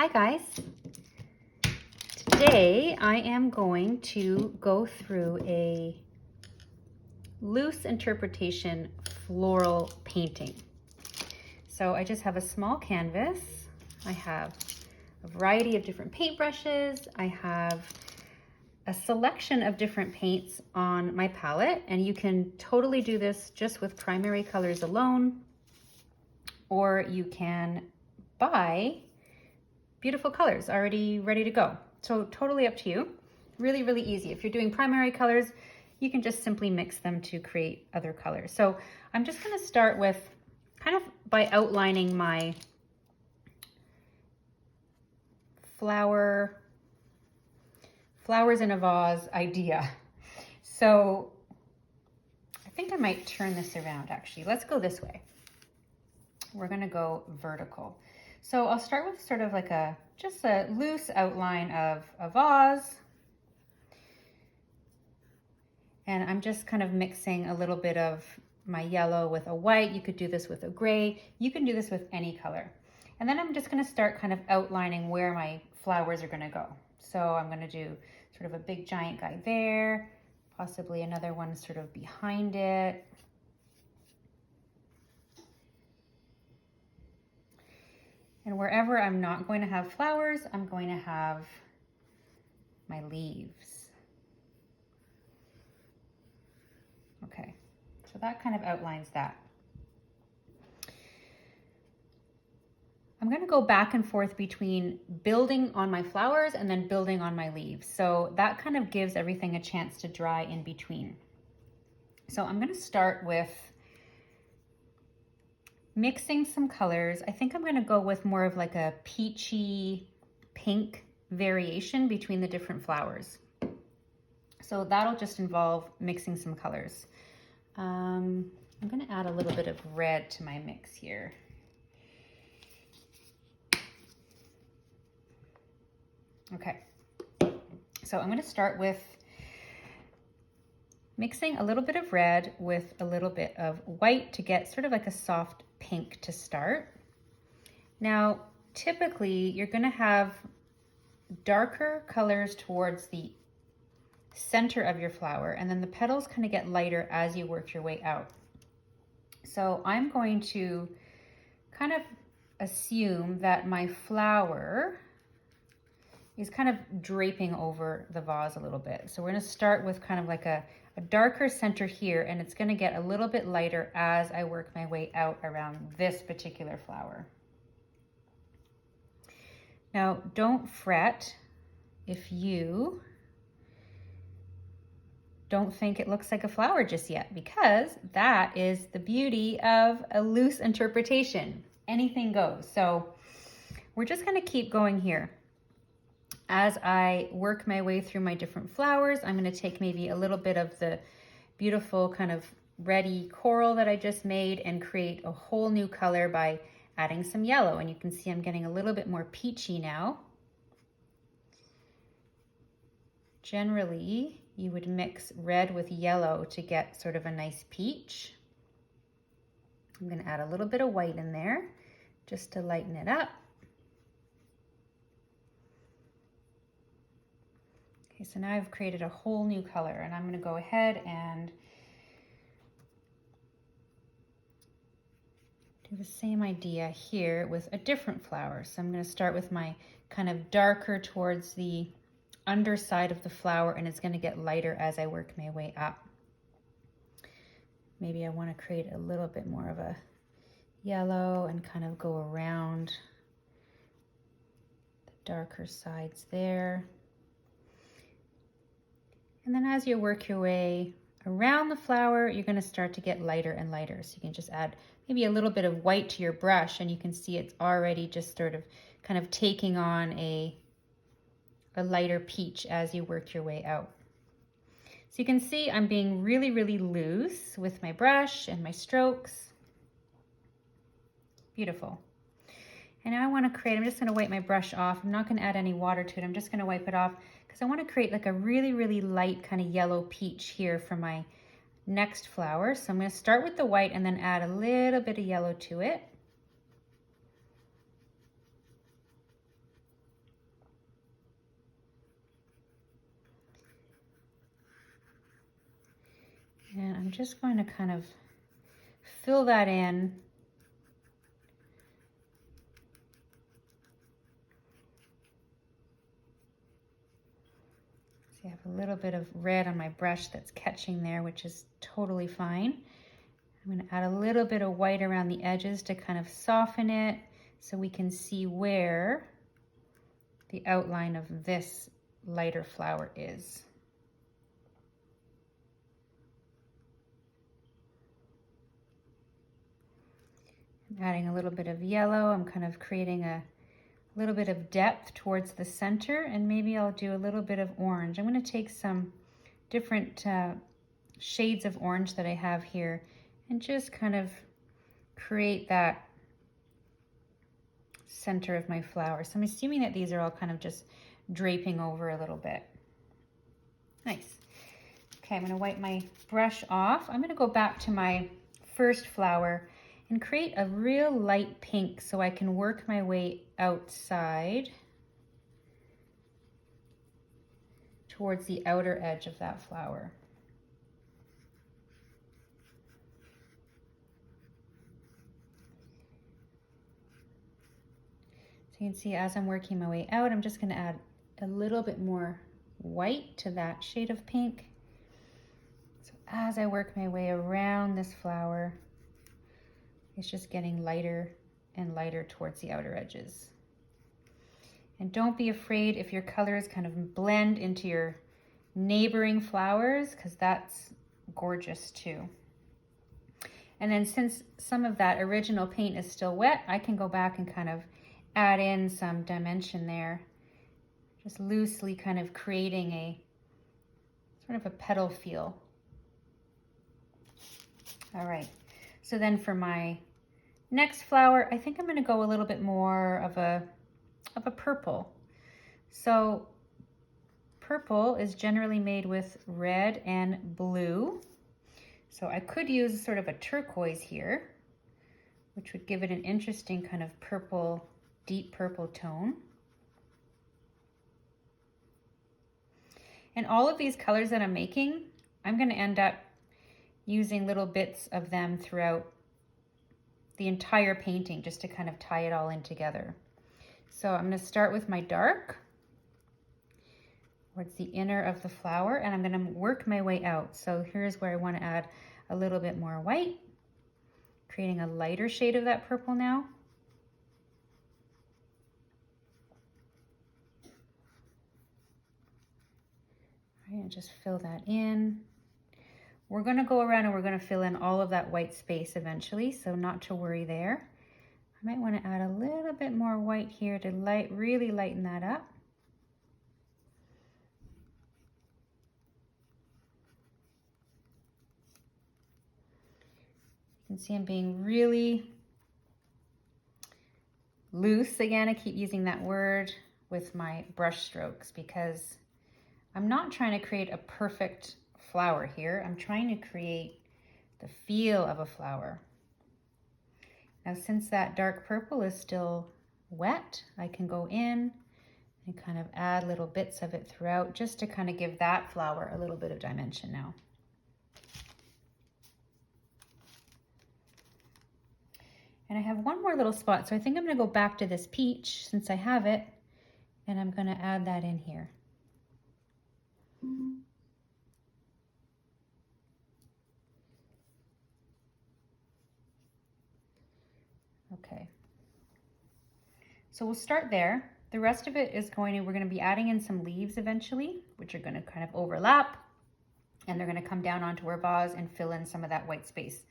Hi guys. Today I am going to go through a loose interpretation floral painting. So I just have a small canvas. I have a variety of different paintbrushes. I have a selection of different paints on my palette, and you can totally do this just with primary colors alone, or you can buy beautiful colors already ready to go. So totally up to you. Really, really easy. If you're doing primary colors, you can just simply mix them to create other colors. So I'm just gonna start with kind of by outlining my flowers in a vase idea. So I think I might turn this around actually. Let's go this way. We're gonna go vertical. So I'll start with sort of like just a loose outline of a vase. And I'm just kind of mixing a little bit of my yellow with a white. You could do this with a gray. You can do this with any color. And then I'm just gonna start kind of outlining where my flowers are gonna go. So I'm gonna do sort of a big giant guy there, possibly another one sort of behind it. And wherever I'm not going to have flowers, I'm going to have my leaves. Okay, so that kind of outlines that. I'm going to go back and forth between building on my flowers and then building on my leaves. So that kind of gives everything a chance to dry in between. So I'm going to start with mixing some colors. I think I'm going to go with more of like a peachy pink variation between the different flowers. So that'll just involve mixing some colors. I'm going to add a little bit of red to my mix here. Okay, so I'm going to start with mixing a little bit of red with a little bit of white to get sort of like a soft pink to start. Now, typically you're going to have darker colors towards the center of your flower, and then the petals kind of get lighter as you work your way out. So I'm going to kind of assume that my flower is kind of draping over the vase a little bit. So we're going to start with kind of like a darker center here, and it's going to get a little bit lighter as I work my way out around this particular flower. Now, don't fret if you don't think it looks like a flower just yet, because that is the beauty of a loose interpretation. Anything goes. So we're just going to keep going here. As I work my way through my different flowers, I'm going to take maybe a little bit of the beautiful kind of reddy coral that I just made and create a whole new color by adding some yellow. And you can see I'm getting a little bit more peachy now. Generally, you would mix red with yellow to get sort of a nice peach. I'm going to add a little bit of white in there just to lighten it up. Okay, so now I've created a whole new color, and I'm going to go ahead and do the same idea here with a different flower. So I'm going to start with my kind of darker towards the underside of the flower, and it's going to get lighter as I work my way up. Maybe I want to create a little bit more of a yellow and kind of go around the darker sides there. And then as you work your way around the flower, you're going to start to get lighter and lighter. So you can just add maybe a little bit of white to your brush, and you can see it's already just sort of kind of taking on a lighter peach as you work your way out. So you can see I'm being really, really loose with my brush and my strokes. Beautiful. And now I want to create, I'm just going to wipe my brush off. I'm not going to add any water to it. I'm just going to wipe it off because I want to create like a really, really light kind of yellow peach here for my next flower. So I'm going to start with the white and then add a little bit of yellow to it. I'm just going to kind of fill that in. See, I have a little bit of red on my brush that's catching there, which is totally fine. I'm going to add a little bit of white around the edges to kind of soften it so we can see where the outline of this lighter flower is. I'm adding a little bit of yellow. I'm kind of creating a little bit of depth towards the center, and maybe I'll do a little bit of orange. I'm going to take some different shades of orange that I have here and just kind of create that center of my flower. So I'm assuming that these are all kind of just draping over a little bit. Nice. Okay, I'm going to wipe my brush off. I'm going to go back to my first flower and create a real light pink so I can work my way outside towards the outer edge of that flower. So you can see as I'm working my way out, I'm just going to add a little bit more white to that shade of pink. So as I work my way around this flower, it's just getting lighter and lighter towards the outer edges. And don't be afraid if your colors kind of blend into your neighboring flowers, because that's gorgeous too. And then since some of that original paint is still wet, I can go back and kind of add in some dimension there, just loosely kind of creating a sort of a petal feel. All right, so then for my next flower, I think I'm going to go a little bit more of a purple. So purple is generally made with red and blue. So I could use sort of a turquoise here, which would give it an interesting kind of purple, deep purple tone. And all of these colors that I'm making, I'm going to end up using little bits of them throughout the entire painting just to kind of tie it all in together. So I'm going to start with my dark towards the inner of the flower, and I'm going to work my way out. So here's where I want to add a little bit more white, creating a lighter shade of that purple now. All right, and just fill that in. We're going to go around and we're going to fill in all of that white space eventually, so not to worry there. I might want to add a little bit more white here to really lighten that up. You can see I'm being really loose. Again, I keep using that word with my brush strokes because I'm not trying to create a perfect flower here. I'm trying to create the feel of a flower. Now, since that dark purple is still wet, I can go in and kind of add little bits of it throughout just to kind of give that flower a little bit of dimension now. And I have one more little spot, so I think I'm going to go back to this peach since I have it, and I'm going to add that in here. Okay, so we'll start there. The rest of it is we're going to be adding in some leaves eventually, which are going to kind of overlap, and they're going to come down onto our vase and fill in some of that white space.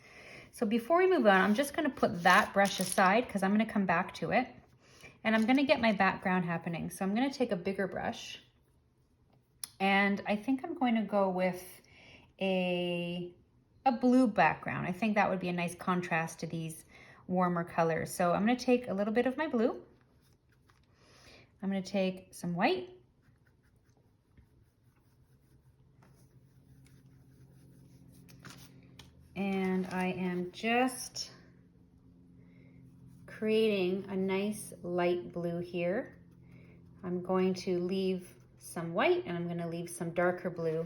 So before we move on, I'm just going to put that brush aside because I'm going to come back to it, and I'm going to get my background happening. So I'm going to take a bigger brush, and I think I'm going to go with a blue background. I think that would be a nice contrast to these warmer colors. So I'm going to take a little bit of my blue. I'm going to take some white. And I am just creating a nice light blue here. I'm going to leave some white and I'm going to leave some darker blue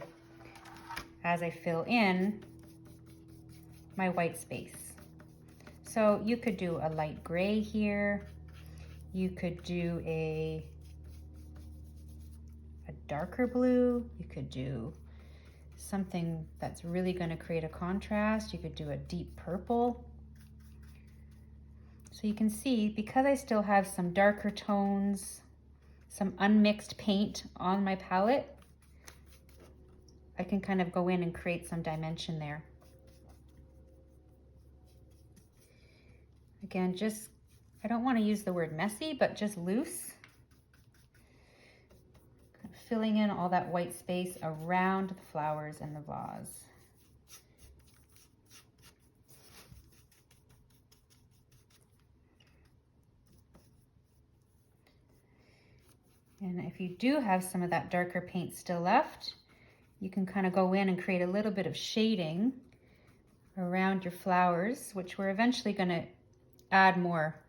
as I fill in my white space. So you could do a light gray here. You could do a darker blue. You could do something that's really going to create a contrast. You could do a deep purple. So you can see, because I still have some darker tones, some unmixed paint on my palette, I can kind of go in and create some dimension there. Again, just, I don't want to use the word messy, but just loose. Filling in all that white space around the flowers and the vase. And if you do have some of that darker paint still left, you can kind of go in and create a little bit of shading around your flowers, which we're eventually going to add more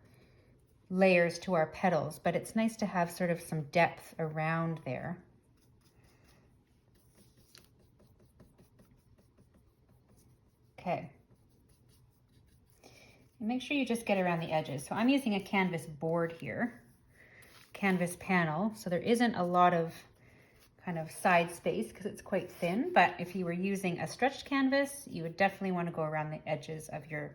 layers to our petals, but it's nice to have sort of some depth around there. Okay. And make sure you just get around the edges. So I'm using a canvas board here, canvas panel, so there isn't a lot of kind of side space because it's quite thin, but if you were using a stretched canvas, you would definitely want to go around the edges of your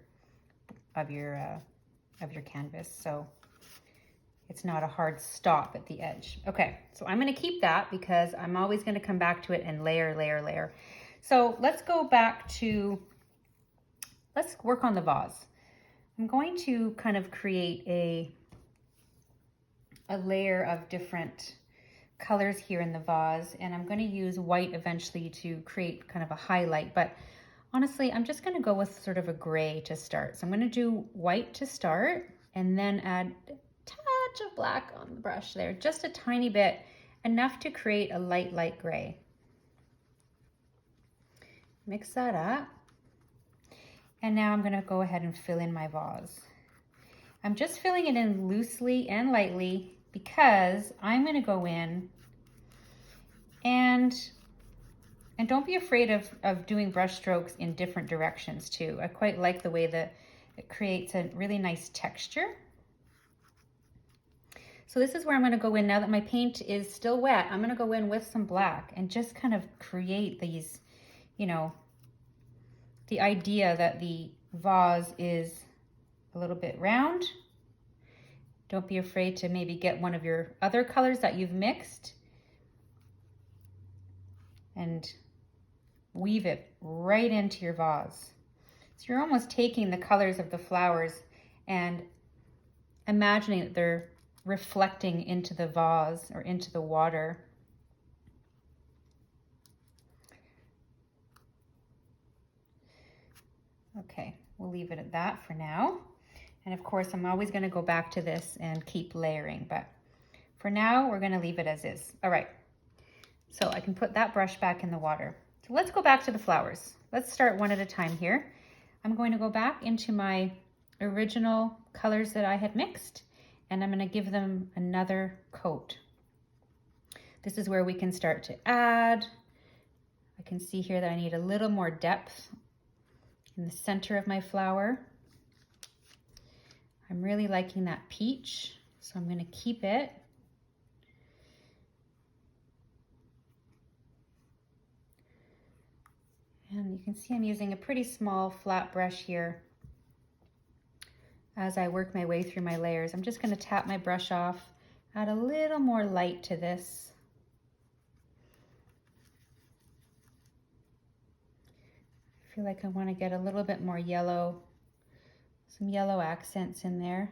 canvas, so it's not a hard stop at the edge. Okay, so I'm going to keep that because I'm always going to come back to it and layer, layer, layer. So let's go back to, let's work on the vase. I'm going to kind of create a layer of different colors here in the vase, and I'm going to use white eventually to create kind of a highlight, but honestly, I'm just going to go with sort of a gray to start. So I'm going to do white to start and then add a touch of black on the brush there, just a tiny bit, enough to create a light, light gray. Mix that up. And now I'm going to go ahead and fill in my vase. I'm just filling it in loosely and lightly because I'm going to go in and don't be afraid of doing brush strokes in different directions too. I quite like the way that it creates a really nice texture. So this is where I'm going to go in now that my paint is still wet. I'm going to go in with some black and just kind of create these, you know, the idea that the vase is a little bit round. Don't be afraid to maybe get one of your other colors that you've mixed and weave it right into your vase. So you're almost taking the colors of the flowers and imagining that they're reflecting into the vase or into the water. Okay, we'll leave it at that for now. And of course, I'm always going to go back to this and keep layering, but for now, we're going to leave it as is. All right, so I can put that brush back in the water. So let's go back to the flowers. Let's start one at a time here. I'm going to go back into my original colors that I had mixed, and I'm going to give them another coat. This is where we can start to add. I can see here that I need a little more depth in the center of my flower. I'm really liking that peach, so I'm going to keep it. And you can see I'm using a pretty small flat brush here as I work my way through my layers. I'm just going to tap my brush off, add a little more light to this. I feel like I want to get a little bit more yellow, some yellow accents in there.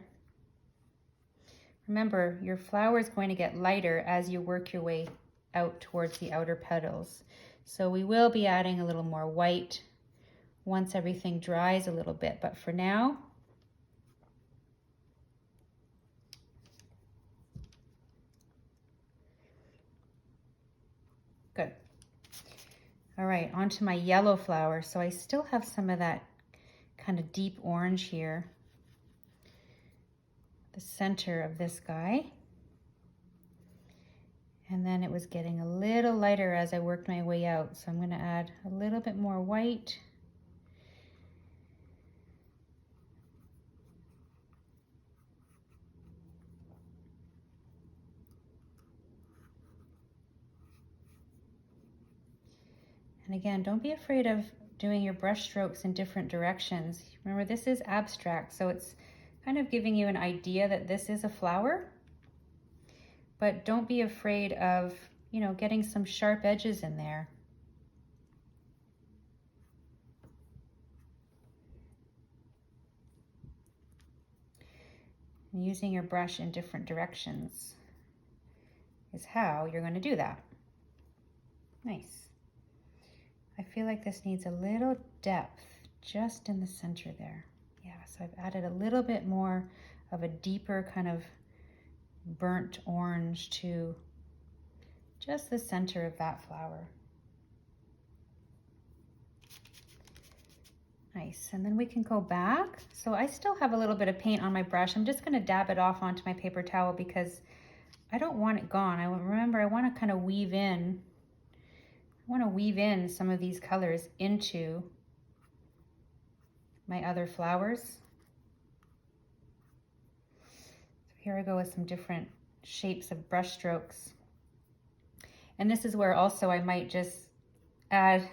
Remember, your flower is going to get lighter as you work your way out towards the outer petals. So we will be adding a little more white once everything dries a little bit, but for now, good. All right, onto my yellow flower. So I still have some of that kind of deep orange here, the center of this guy. And then it was getting a little lighter as I worked my way out. So I'm going to add a little bit more white. And again, don't be afraid of doing your brush strokes in different directions. Remember, this is abstract, so it's kind of giving you an idea that this is a flower, but don't be afraid of, you know, getting some sharp edges in there. And using your brush in different directions is how you're going to do that. Nice. I feel like this needs a little depth just in the center there. Yeah, so I've added a little bit more of a deeper kind of burnt orange to just the center of that flower. Nice, and then we can go back. So I still have a little bit of paint on my brush. I'm just gonna dab it off onto my paper towel because I don't want it gone. Remember, I wanna kind of weave in, some of these colors into my other flowers. So here I go with some different shapes of brush strokes. And this is where also I might just add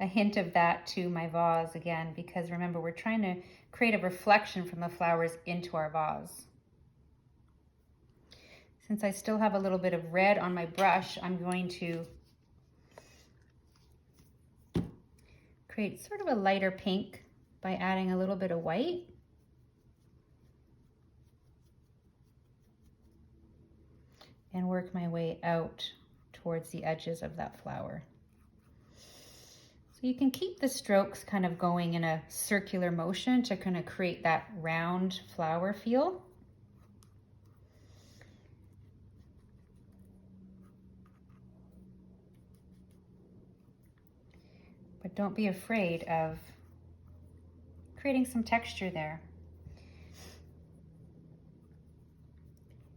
a hint of that to my vase again, because remember, we're trying to create a reflection from the flowers into our vase. Since I still have a little bit of red on my brush, I'm going to create sort of a lighter pink by adding a little bit of white. And work my way out towards the edges of that flower. So you can keep the strokes kind of going in a circular motion to kind of create that round flower feel. But don't be afraid of creating some texture there.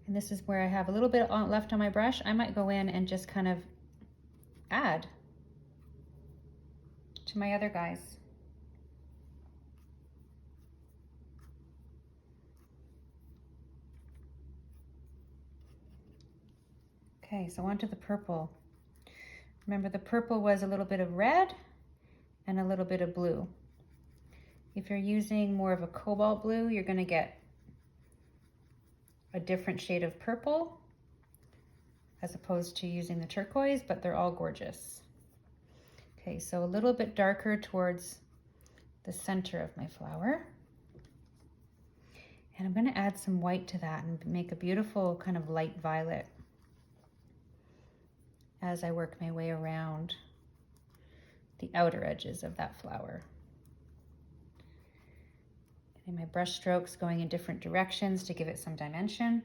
And this is where I have a little bit left on my brush. I might go in and just kind of add to my other guys. Okay, so onto the purple. Remember, the purple was a little bit of red and a little bit of blue. If you're using more of a cobalt blue, you're gonna get a different shade of purple as opposed to using the turquoise, but they're all gorgeous. Okay, so a little bit darker towards the center of my flower. And I'm gonna add some white to that and make a beautiful kind of light violet as I work my way around the outer edges of that flower. Getting my brush strokes going in different directions to give it some dimension.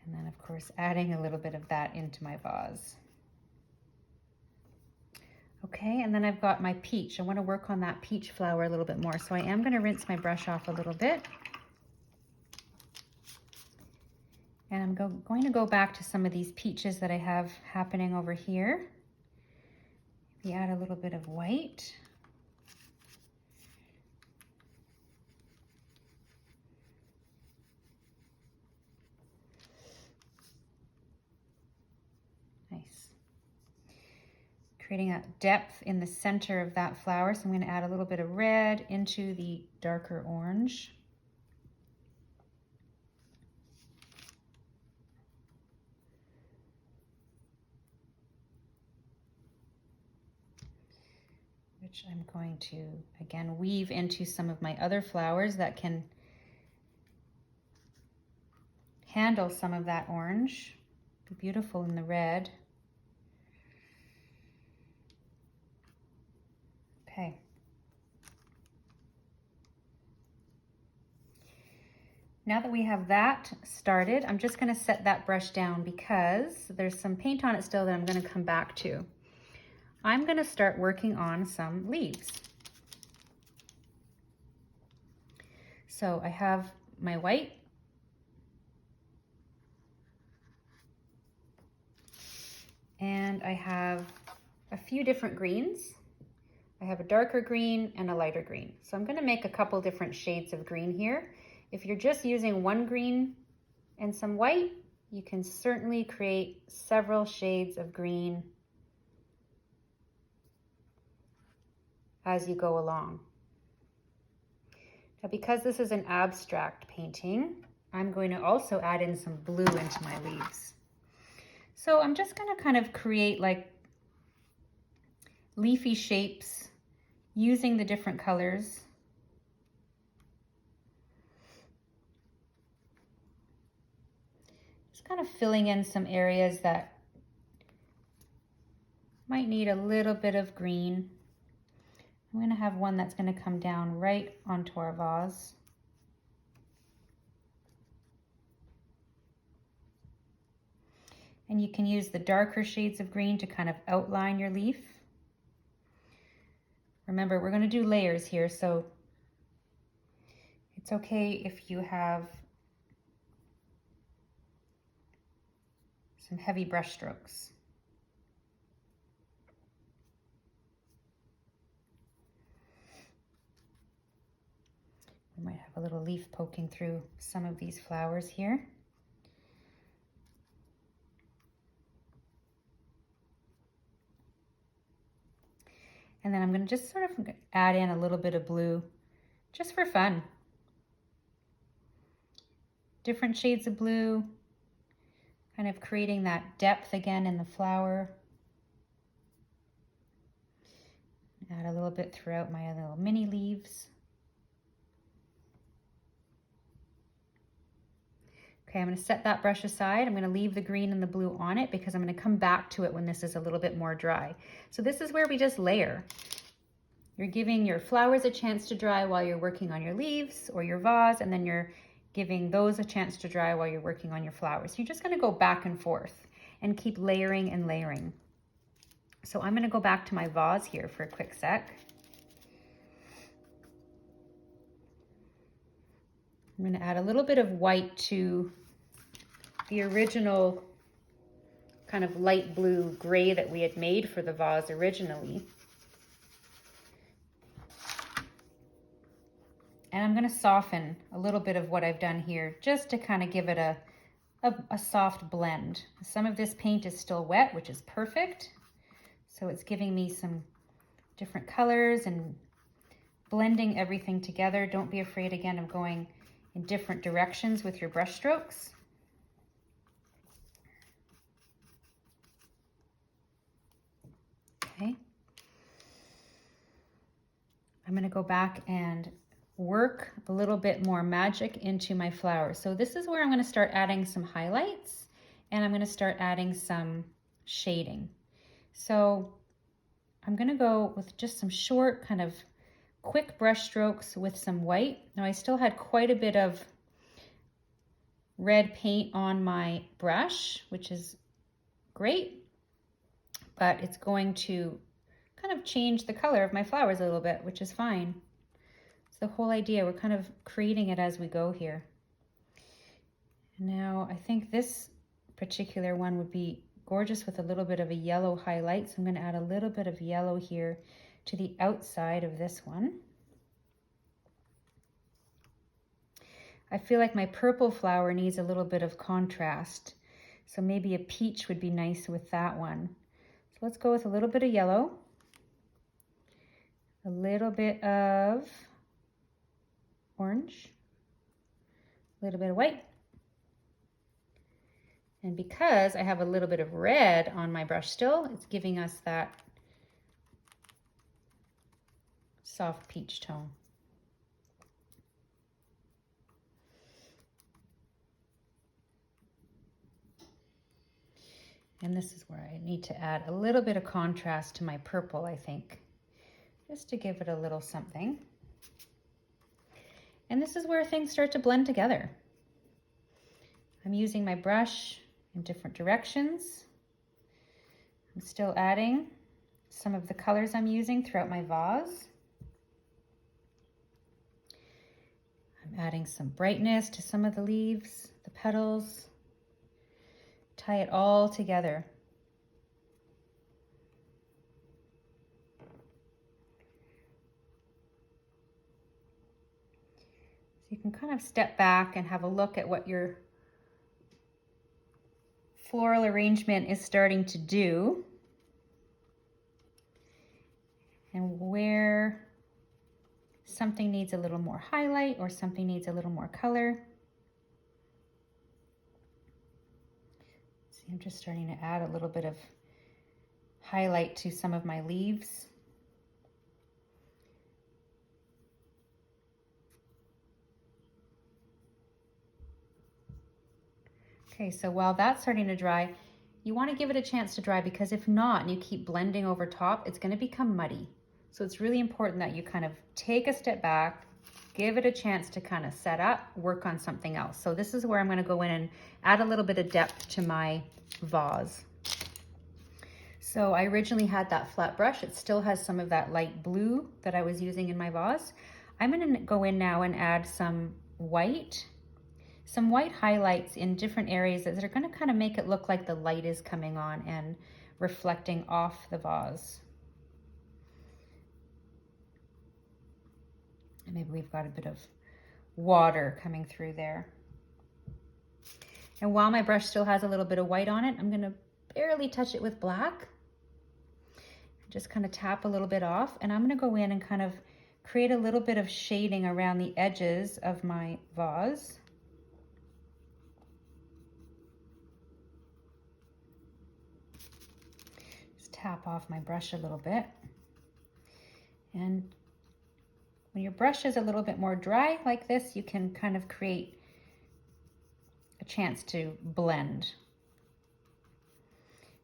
And then of course adding a little bit of that into my vase. Okay, and then I've got my peach. I want to work on that peach flower a little bit more. So I am going to rinse my brush off a little bit. And I'm going to go back to some of these peaches that I have happening over here. Maybe add a little bit of white. Nice. Creating that depth in the center of that flower. So I'm going to add a little bit of red into the darker orange. Which I'm going to, again, weave into some of my other flowers that can handle some of that orange. Be beautiful in the red. Okay. Now that we have that started, I'm just going to set that brush down because there's some paint on it still that I'm going to come back to. I'm going to start working on some leaves. So I have my white. And I have a few different greens. I have a darker green and a lighter green. So I'm going to make a couple different shades of green here. If you're just using one green and some white, you can certainly create several shades of green as you go along. Now, because this is an abstract painting, I'm going to also add in some blue into my leaves. So I'm just going to kind of create like leafy shapes using the different colors. Just kind of filling in some areas that might need a little bit of green. I'm going to have one that's going to come down right onto our vase. And you can use the darker shades of green to kind of outline your leaf. Remember, we're going to do layers here, so it's okay if you have some heavy brush strokes. We might have a little leaf poking through some of these flowers here. And then I'm going to just sort of add in a little bit of blue just for fun. Different shades of blue, kind of creating that depth again in the flower. Add a little bit throughout my little mini leaves. Okay, I'm going to set that brush aside. I'm going to leave the green and the blue on it because I'm going to come back to it when this is a little bit more dry. So this is where we just layer. You're giving your flowers a chance to dry while you're working on your leaves or your vase, and then you're giving those a chance to dry while you're working on your flowers. You're just going to go back and forth and keep layering and layering. So I'm going to go back to my vase here for a quick sec. I'm going to add a little bit of white to the original kind of light blue gray that we had made for the vase originally. And I'm going to soften a little bit of what I've done here just to kind of give it a soft blend. Some of this paint is still wet, which is perfect. So it's giving me some different colors and blending everything together. Don't be afraid again of going in different directions with your brush strokes. Okay. I'm going to go back and work a little bit more magic into my flowers. So this is where I'm going to start adding some highlights, and I'm going to start adding some shading. So I'm going to go with just some short kind of quick brush strokes with some white. Now I still had quite a bit of red paint on my brush, which is great, but it's going to kind of change the color of my flowers a little bit, which is fine. It's the whole idea. We're kind of creating it as we go here. Now I think this particular one would be gorgeous with a little bit of a yellow highlight. So I'm going to add a little bit of yellow here to the outside of this one. I feel like my purple flower needs a little bit of contrast. So maybe a peach would be nice with that one. So let's go with a little bit of yellow, a little bit of orange, a little bit of white. And because I have a little bit of red on my brush still, it's giving us that soft peach tone. And this is where I need to add a little bit of contrast to my purple, I think, just to give it a little something. And this is where things start to blend together. I'm using my brush in different directions. I'm still adding some of the colors I'm using throughout my vase. I'm adding some brightness to some of the leaves, the petals. Tie it all together. So you can kind of step back and have a look at what your floral arrangement is starting to do and where something needs a little more highlight or something needs a little more color. See, I'm just starting to add a little bit of highlight to some of my leaves. Okay, so while that's starting to dry, you want to give it a chance to dry, because if not, and you keep blending over top, it's going to become muddy. So it's really important that you kind of take a step back, give it a chance to kind of set up, work on something else. So this is where I'm going to go in and add a little bit of depth to my vase. So I originally had that flat brush. It still has some of that light blue that I was using in my vase. I'm going to go in now and add some white highlights in different areas that are going to kind of make it look like the light is coming on and reflecting off the vase. And maybe we've got a bit of water coming through there. And while my brush still has a little bit of white on it, I'm going to barely touch it with black. Just kind of tap a little bit off, and I'm going to go in and kind of create a little bit of shading around the edges of my vase. Tap off my brush a little bit. And when your brush is a little bit more dry like this, you can kind of create a chance to blend.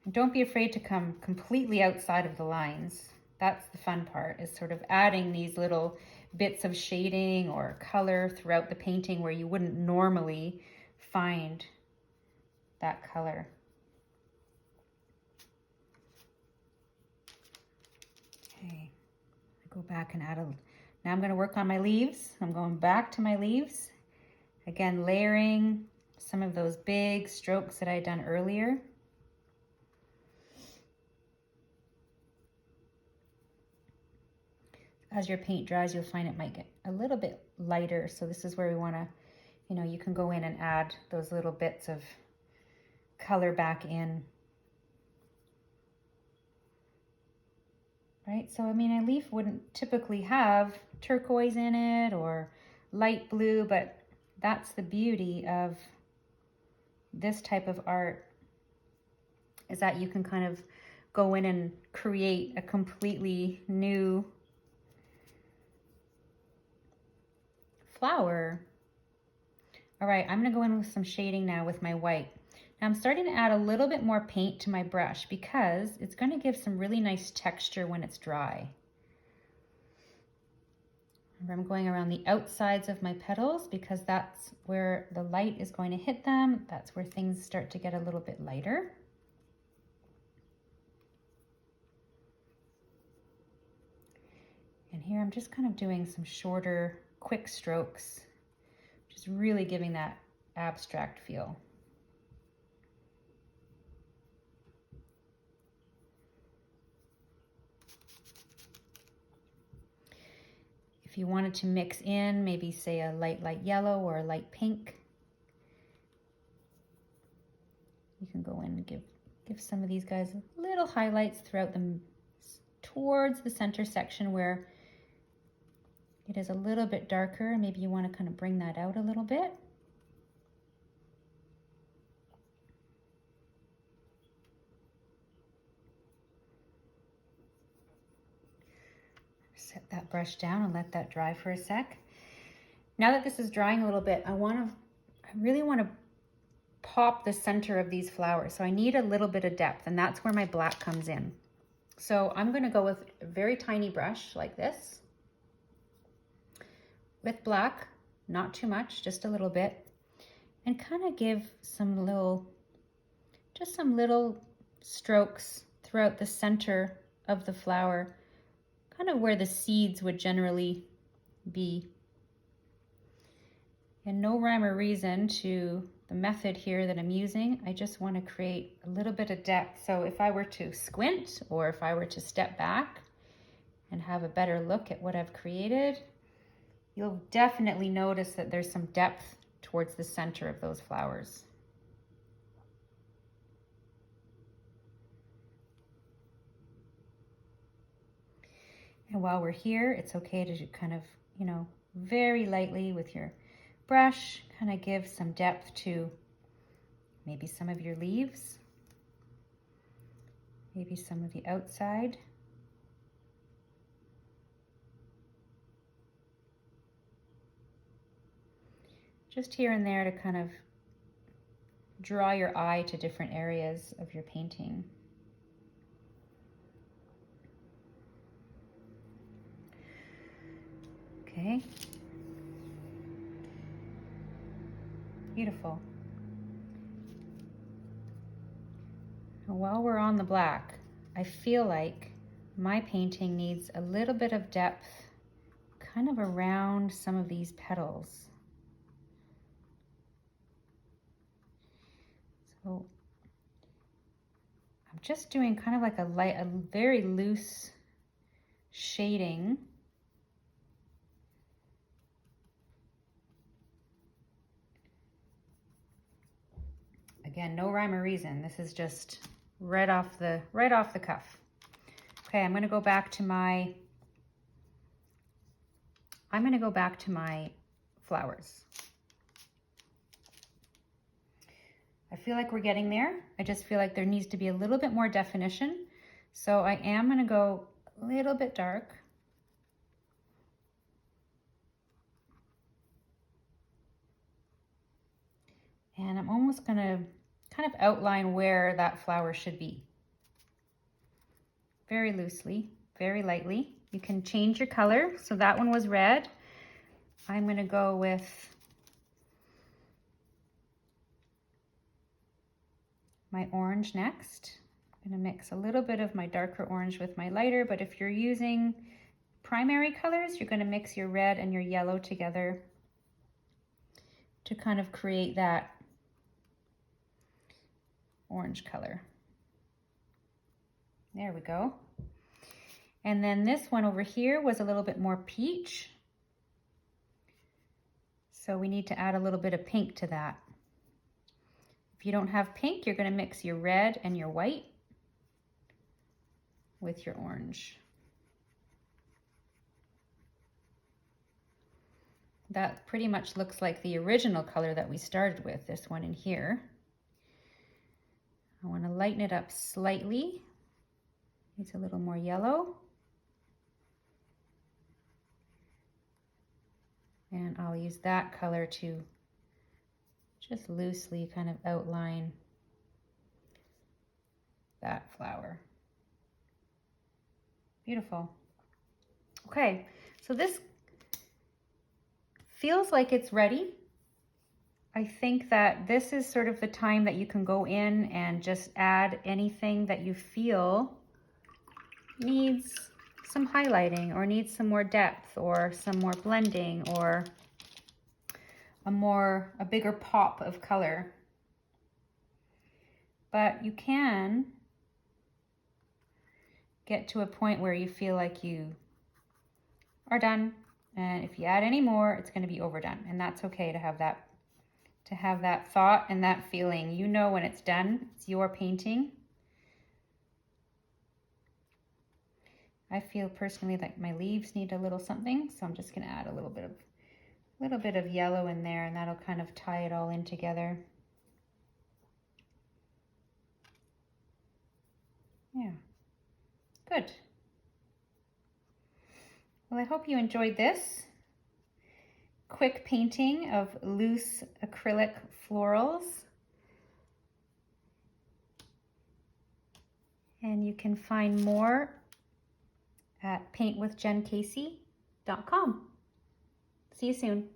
And don't be afraid to come completely outside of the lines. That's the fun part, is sort of adding these little bits of shading or color throughout the painting where you wouldn't normally find that color. Okay, I go back and now I'm going to work on my leaves. I'm going back to my leaves. Again, layering some of those big strokes that I had done earlier. As your paint dries, you'll find it might get a little bit lighter. So this is where we want to, you can go in and add those little bits of color back in. Right, so I mean, a leaf wouldn't typically have turquoise in it or light blue, but that's the beauty of this type of art, is that you can kind of go in and create a completely new flower. All right, I'm gonna go in with some shading now with my white. Now I'm starting to add a little bit more paint to my brush because it's going to give some really nice texture when it's dry. I'm going around the outsides of my petals because that's where the light is going to hit them. That's where things start to get a little bit lighter. And here I'm just kind of doing some shorter, quick strokes, just really giving that abstract feel. If you wanted to mix in, maybe say a light yellow or a light pink, you can go in and give some of these guys little highlights throughout them towards the center section where it is a little bit darker. Maybe you want to kind of bring that out a little bit. Set that brush down and let that dry for a sec. Now that this is drying a little bit, I really want to pop the center of these flowers. So I need a little bit of depth, and that's where my black comes in. So I'm going to go with a very tiny brush like this with black, not too much, just a little bit, and kind of give some little strokes throughout the center of the flower, kind of where the seeds would generally be. And no rhyme or reason to the method here that I'm using. I just want to create a little bit of depth. So if I were to squint, or if I were to step back and have a better look at what I've created, you'll definitely notice that there's some depth towards the center of those flowers. And while we're here, it's okay to kind of, you know, very lightly with your brush, kind of give some depth to maybe some of your leaves, maybe some of the outside. Just here and there to kind of draw your eye to different areas of your painting. Okay. Beautiful. Now, while we're on the black, I feel like my painting needs a little bit of depth kind of around some of these petals. So I'm just doing kind of like a very loose shading. Again, no rhyme or reason. This is just right off the cuff. Okay, I'm going to go back to my flowers. I feel like we're getting there. I just feel like there needs to be a little bit more definition. So I am going to go a little bit dark. And I'm almost going to kind of outline where that flower should be. Very loosely, very lightly. You can change your color. So that one was red. I'm going to go with my orange next. I'm going to mix a little bit of my darker orange with my lighter, but if you're using primary colors, you're going to mix your red and your yellow together to kind of create that orange color. There we go. And then this one over here was a little bit more peach. So we need to add a little bit of pink to that. If you don't have pink, you're going to mix your red and your white with your orange. That pretty much looks like the original color that we started with, this one in here. I want to lighten it up slightly. It's a little more yellow. And I'll use that color to just loosely kind of outline that flower. Beautiful. Okay, so this feels like it's ready. I think that this is sort of the time that you can go in and just add anything that you feel needs some highlighting or needs some more depth or some more blending or a bigger pop of color. But you can get to a point where you feel like you are done, and if you add any more, it's going to be overdone, and that's okay to have that thought and that feeling. You know when it's done, it's your painting. I feel personally that my leaves need a little something, so I'm just going to add a little bit of yellow in there, and that'll kind of tie it all in together. Yeah, good. Well, I hope you enjoyed this quick painting of loose acrylic florals. And you can find more at paintwithjencasey.com. See you soon.